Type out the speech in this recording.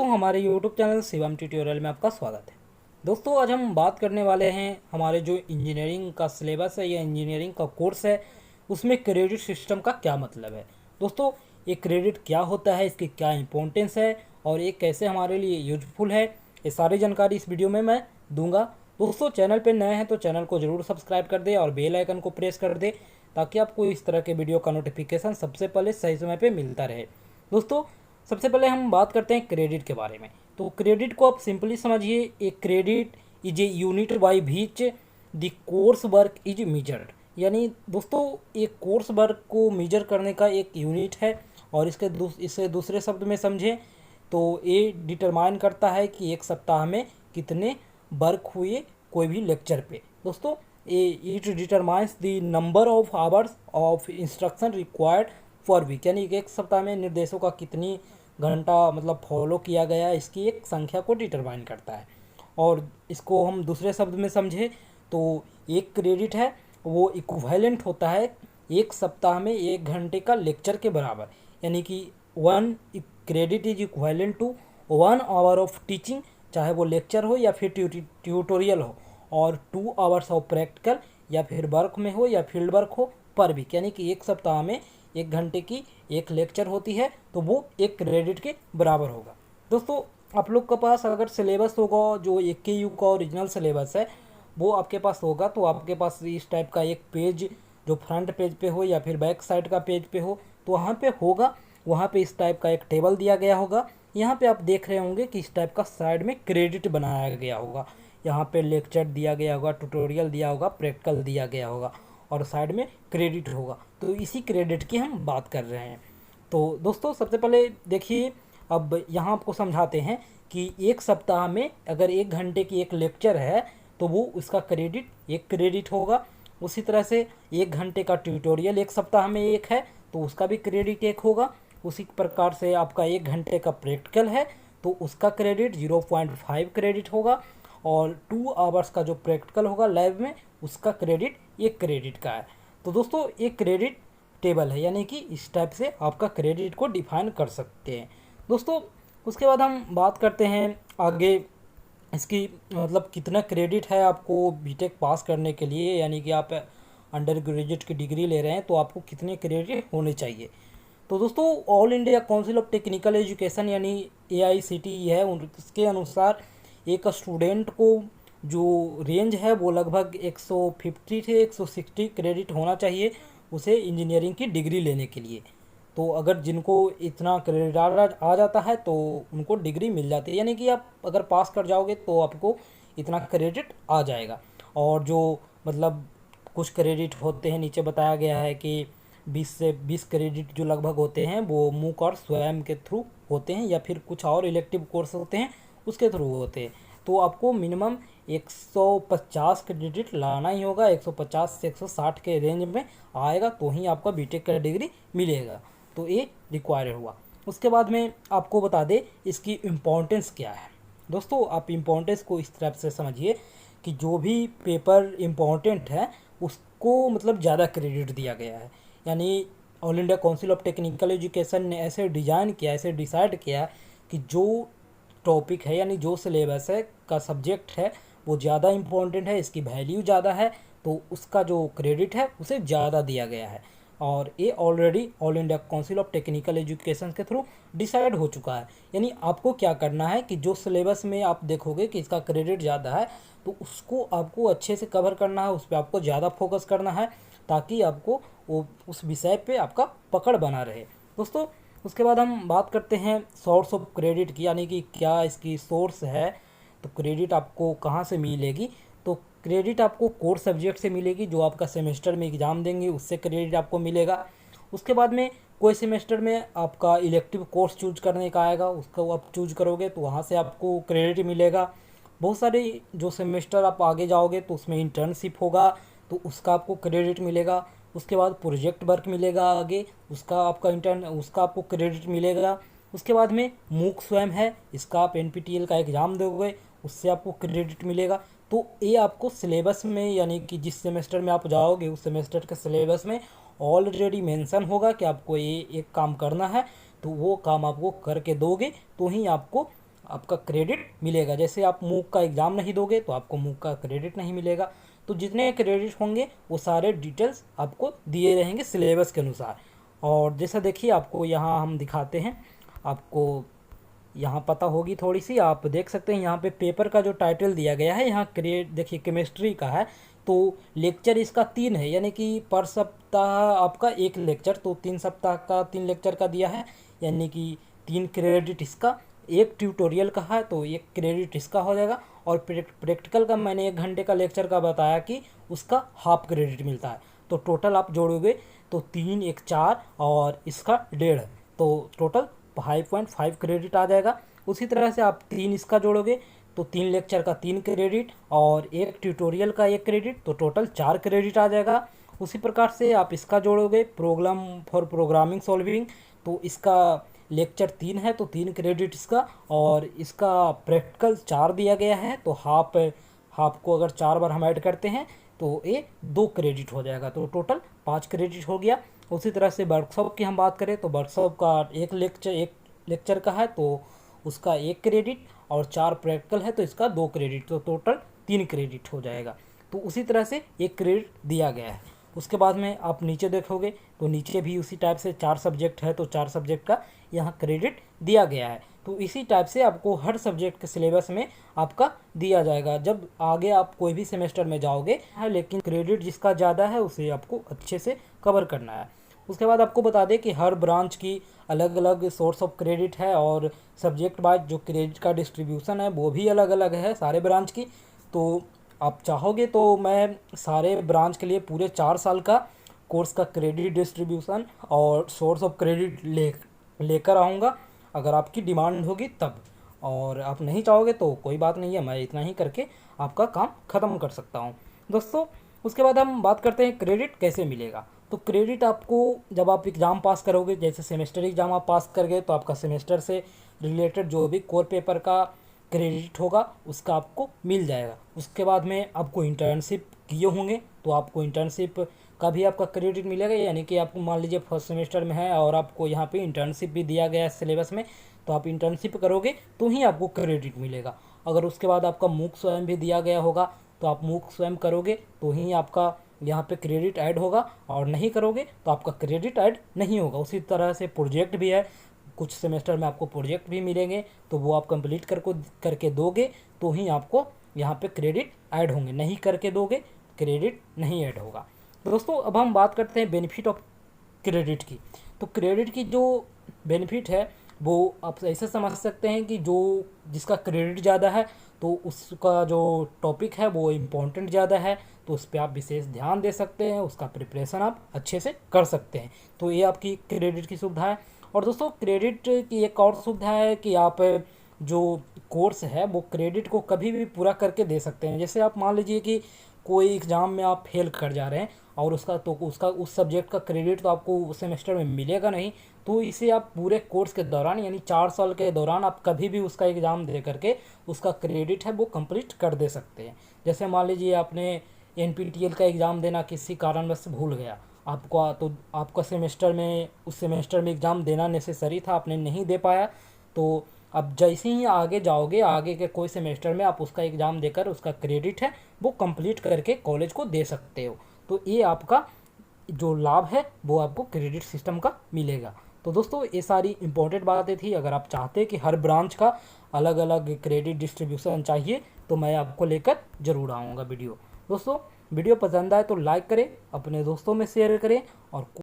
हमारे YouTube channel Shivam tutorial में आपका स्वागत है। दोस्तों आज हम बात करने वाले हैं हमारे जो इंजीनियरिंग का सिलेबस है या इंजीनियरिंग का कोर्स है उसमें क्रेडिट सिस्टम का क्या मतलब है। दोस्तों ये क्रेडिट क्या होता है, इसकी क्या इंपॉर्टेंस है और ये कैसे हमारे लिए यूजफुल है, ये सारी जानकारी इस वीडियो में मैं दूंगा। दोस्तों चैनल पर नए हैं तो चैनल को ज़रूर सब्सक्राइब कर दे और बेल आइकन को प्रेस कर दे ताकि आपको इस तरह के वीडियो का नोटिफिकेशन सबसे पहले सही समय पर मिलता रहे। दोस्तों सबसे पहले हम बात करते हैं क्रेडिट के बारे में। तो क्रेडिट को आप सिंपली समझिए, एक credit is a unit by which the course work is measured. यानी दोस्तों एक कोर्स वर्क को मेजर करने का एक यूनिट है और इसे दूसरे शब्द में समझें तो ये डिटरमाइन करता है कि एक सप्ताह में कितने वर्क हुए कोई भी लेक्चर पे। दोस्तों it determines the number of hours of instruction required for week. यानी एक सप्ताह में निर्देशों का कितनी घंटा मतलब फॉलो किया गया, इसकी एक संख्या को डिटरमाइन करता है। और इसको हम दूसरे शब्द में समझें तो एक क्रेडिट है वो इक्विवेलेंट होता है एक सप्ताह में 1 घंटे का लेक्चर के बराबर। यानी कि 1 credit is equivalent to 1 hour of teaching, चाहे वो लेक्चर हो या फिर ट्यूटोरियल हो, और 2 आवर्स ऑफ प्रैक्टिकल या फिर वर्क में हो या फील्ड वर्क हो पर वीक। यानी कि एक सप्ताह में 1 घंटे की एक लेक्चर होती है तो वो एक क्रेडिट के बराबर होगा। दोस्तों आप लोग के पास अगर सिलेबस होगा जो AKU का ओरिजिनल सिलेबस है वो आपके पास होगा तो आपके पास इस टाइप का एक पेज जो फ्रंट पेज पे हो या फिर बैक साइड का पेज पे हो तो वहाँ पे होगा, वहाँ पे इस टाइप का एक टेबल दिया गया होगा। यहाँ पे आप देख रहे होंगे कि इस टाइप का साइड में क्रेडिट बनाया गया होगा। यहाँ पे लेक्चर दिया गया होगा, ट्यूटोरियल दिया होगा, प्रैक्टिकल दिया गया होगा और साइड में क्रेडिट होगा। तो इसी क्रेडिट की हम बात कर रहे हैं। तो दोस्तों सबसे पहले देखिए, अब यहाँ आपको समझाते हैं कि एक सप्ताह में अगर 1 घंटे की एक लेक्चर है तो वो उसका क्रेडिट 1 क्रेडिट होगा। उसी तरह से 1 घंटे का ट्यूटोरियल एक सप्ताह में एक है तो उसका भी क्रेडिट 1 होगा। उसी प्रकार से आपका 1 घंटे का प्रैक्टिकल है तो उसका क्रेडिट 0.5 क्रेडिट होगा और 2 आवर्स का जो प्रैक्टिकल होगा लैब में उसका क्रेडिट 1 क्रेडिट का है। तो दोस्तों एक क्रेडिट टेबल है, यानी कि इस टाइप से आपका क्रेडिट को डिफाइन कर सकते हैं। दोस्तों उसके बाद हम बात करते हैं आगे इसकी मतलब कितना क्रेडिट है आपको बीटेक पास करने के लिए, यानी कि आप अंडर ग्रेजुएट की डिग्री ले रहे हैं तो आपको कितने क्रेडिट होने चाहिए। तो दोस्तों all India council of technical education यानी AICTE है, उसके अनुसार एक स्टूडेंट को जो रेंज है वो लगभग 150 से 160 क्रेडिट होना चाहिए उसे इंजीनियरिंग की डिग्री लेने के लिए। तो अगर जिनको इतना क्रेडिट आ जाता है तो उनको डिग्री मिल जाती है, यानी कि आप अगर पास कर जाओगे तो आपको इतना क्रेडिट आ जाएगा। और जो मतलब कुछ क्रेडिट होते हैं नीचे बताया गया है कि 20 से 20 क्रेडिट जो लगभग होते हैं वो मूक और स्वयं के थ्रू होते हैं या फिर कुछ और इलेक्टिव कोर्स होते हैं उसके थ्रू होते हैं। तो आपको मिनिमम 150 क्रेडिट लाना ही होगा, 150 से 160 के रेंज में आएगा तो ही आपका बीटेक का डिग्री मिलेगा। तो ये रिक्वायर्ड हुआ। उसके बाद में आपको बता दें इसकी इम्पोर्टेंस क्या है। दोस्तों आप इम्पोर्टेंस को इस तरह से समझिए कि जो भी पेपर इम्पोर्टेंट है उसको मतलब ज़्यादा क्रेडिट दिया गया है। यानी all India council of technical education ने ऐसे डिज़ाइन किया, ऐसे डिसाइड किया कि जो टॉपिक है यानी जो सिलेबस है का सब्जेक्ट है वो ज़्यादा इम्पोर्टेंट है, इसकी वैल्यू ज़्यादा है तो उसका जो क्रेडिट है उसे ज़्यादा दिया गया है। और ये already all India council of technical education के थ्रू डिसाइड हो चुका है। यानी आपको क्या करना है कि जो सिलेबस में आप देखोगे कि इसका क्रेडिट ज़्यादा है तो उसको आपको अच्छे से कवर करना है, उस पर आपको ज़्यादा फोकस करना है ताकि आपको वो उस विषय पे आपका पकड़ बना रहे। दोस्तों उसके बाद हम बात करते हैं सोर्स ऑफ क्रेडिट की, यानी कि क्या इसकी सोर्स है। तो क्रेडिट आपको कहाँ से मिलेगी, तो क्रेडिट आपको कोर सब्जेक्ट से मिलेगी, जो आपका सेमेस्टर में एग्ज़ाम देंगे उससे क्रेडिट आपको मिलेगा। उसके बाद में कोई सेमेस्टर में आपका इलेक्टिव कोर्स चूज करने का आएगा, उसको आप चूज करोगे तो वहाँ से आपको क्रेडिट मिलेगा। बहुत सारे जो सेमेस्टर आप आगे जाओगे तो उसमें इंटर्नशिप होगा तो उसका आपको क्रेडिट मिलेगा। उसके बाद प्रोजेक्ट वर्क मिलेगा आगे, उसका आपको क्रेडिट मिलेगा। उसके बाद में मूक स्वयं है, इसका आप NPTEL का एग्ज़ाम दोगे उससे आपको क्रेडिट मिलेगा। तो ये आपको सिलेबस में यानी कि जिस सेमेस्टर में आप जाओगे उस सेमेस्टर के सिलेबस में ऑलरेडी मेंशन होगा कि आपको ये एक काम करना है, तो वो काम आपको करके दोगे तो ही आपको आपका क्रेडिट मिलेगा। जैसे आप मूक का एग्ज़ाम नहीं दोगे तो आपको मूक का क्रेडिट नहीं मिलेगा। तो जितने क्रेडिट होंगे वो सारे डिटेल्स आपको दिए रहेंगे सिलेबस के अनुसार। और जैसा देखिए आपको यहाँ हम दिखाते हैं, आपको यहाँ पता होगी थोड़ी सी, आप देख सकते हैं यहाँ पे पेपर का जो टाइटल दिया गया है, यहाँ क्रिएट देखिए केमिस्ट्री का है। तो लेक्चर इसका 3 है, यानी कि पर सप्ताह आपका एक लेक्चर, तो 3 सप्ताह का 3 लेक्चर का दिया है, यानी कि 3 क्रेडिट इसका। एक ट्यूटोरियल का है तो 1 क्रेडिट इसका हो जाएगा। और प्रैक्टिकल का मैंने 1 घंटे का लेक्चर का बताया कि उसका हाफ क्रेडिट मिलता है। तो टोटल आप जोड़ोगे तो 3 1 4 और इसका 1.5, तो टोटल 5.5 क्रेडिट आ जाएगा। उसी तरह से आप 3 इसका जोड़ोगे तो 3 लेक्चर का 3 क्रेडिट और 1 ट्यूटोरियल का 1 क्रेडिट, तो टोटल 4 क्रेडिट आ जाएगा। उसी प्रकार से आप इसका जोड़ोगे प्रोग्राम फॉर प्रोग्रामिंग सॉल्विंग, तो इसका लेक्चर 3 है तो 3 क्रेडिट इसका, और इसका प्रैक्टिकल 4 दिया गया है, तो हाफ को अगर 4 बार हम ऐड करते हैं तो ये 2 क्रेडिट हो जाएगा, तो टोटल 5 क्रेडिट हो गया। उसी तरह से वर्कशॉप की हम बात करें तो वर्कशॉप का एक लेक्चर का है तो उसका 1 क्रेडिट और 4 प्रैक्टिकल है तो इसका 2 क्रेडिट, तो टोटल 3 क्रेडिट हो जाएगा। तो उसी तरह से 1 क्रेडिट दिया गया है। उसके बाद में आप नीचे देखोगे तो नीचे भी उसी टाइप से 4 सब्जेक्ट है तो 4 सब्जेक्ट का यहाँ क्रेडिट दिया गया है। तो इसी टाइप से आपको हर सब्जेक्ट के सिलेबस में आपका दिया जाएगा जब आगे आप कोई भी सेमेस्टर में जाओगे है, लेकिन क्रेडिट जिसका ज़्यादा है उसे आपको अच्छे से कवर करना है। उसके बाद आपको बता दें कि हर ब्रांच की अलग अलग सोर्स ऑफ क्रेडिट है और सब्जेक्ट वाइज जो क्रेडिट का डिस्ट्रीब्यूशन है वो भी अलग अलग है सारे ब्रांच की। तो आप चाहोगे तो मैं सारे ब्रांच के लिए पूरे 4 साल का कोर्स का क्रेडिट डिस्ट्रीब्यूशन और सोर्स ऑफ क्रेडिट लेकर आऊँगा, अगर आपकी डिमांड होगी तब। और आप नहीं चाहोगे तो कोई बात नहीं है, मैं इतना ही करके आपका काम ख़त्म कर सकता हूँ दोस्तों। उसके बाद हम बात करते हैं क्रेडिट कैसे मिलेगा। तो क्रेडिट आपको जब आप एग्ज़ाम पास करोगे, जैसे सेमेस्टर एग्ज़ाम आप पास कर गए तो आपका सेमेस्टर से रिलेटेड जो भी कोर पेपर का क्रेडिट होगा उसका आपको मिल जाएगा। उसके बाद में आपको इंटर्नशिप किए होंगे तो आपको इंटर्नशिप का भी आपका क्रेडिट मिलेगा, यानी कि आपको मान लीजिए फर्स्ट सेमेस्टर में है और आपको यहाँ पे इंटर्नशिप भी दिया गया है सिलेबस में, तो आप इंटर्नशिप करोगे तो ही आपको क्रेडिट मिलेगा। अगर उसके बाद आपका मूक स्वयं भी दिया गया होगा तो आप मूक स्वयं करोगे तो ही आपका यहाँ पे क्रेडिट ऐड होगा, और नहीं करोगे तो आपका क्रेडिट ऐड नहीं होगा। उसी तरह से प्रोजेक्ट भी है, कुछ सेमेस्टर में आपको प्रोजेक्ट भी मिलेंगे तो वो आप कंप्लीट करके दोगे तो ही आपको यहाँ पे क्रेडिट ऐड होंगे, नहीं करके दोगे क्रेडिट नहीं ऐड होगा। तो दोस्तों अब हम बात करते हैं बेनिफिट ऑफ क्रेडिट की। तो क्रेडिट की जो बेनिफिट है वो आप ऐसे समझ सकते हैं कि जिसका क्रेडिट ज़्यादा है तो उसका जो टॉपिक है वो इम्पोर्टेंट ज़्यादा है, तो उस पर आप विशेष ध्यान दे सकते हैं, उसका प्रिपरेशन आप अच्छे से कर सकते हैं। तो ये आपकी क्रेडिट की सुविधा है। और दोस्तों क्रेडिट की एक और सुविधा है कि आप जो कोर्स है वो क्रेडिट को कभी भी पूरा करके दे सकते हैं। जैसे आप मान लीजिए कि कोई एग्ज़ाम में आप फेल कर जा रहे हैं और उसका उस सब्जेक्ट का क्रेडिट तो आपको उस सेमेस्टर में मिलेगा नहीं, तो इसे आप पूरे कोर्स के दौरान यानी 4 साल के दौरान आप कभी भी उसका एग्ज़ाम दे करके उसका क्रेडिट है वो कंप्लीट कर दे सकते हैं। जैसे मान लीजिए आपने NPTEL का एग्ज़ाम देना किसी कारणवश भूल गया आपको, तो आपका उस सेमेस्टर में एग्ज़ाम देना नेसेसरी था, आपने नहीं दे पाया, तो अब जैसे ही आगे जाओगे आगे के कोई सेमेस्टर में आप उसका एग्ज़ाम देकर उसका क्रेडिट है वो कंप्लीट करके कॉलेज को दे सकते हो। तो ये आपका जो लाभ है वो आपको क्रेडिट सिस्टम का मिलेगा। तो दोस्तों ये सारी इंपॉर्टेंट बातें थी। अगर आप चाहते कि हर ब्रांच का अलग अलग क्रेडिट डिस्ट्रीब्यूशन चाहिए तो मैं आपको लेकर ज़रूर आऊँगा वीडियो। दोस्तों वीडियो पसंद आए तो लाइक करें, अपने दोस्तों में शेयर करें, और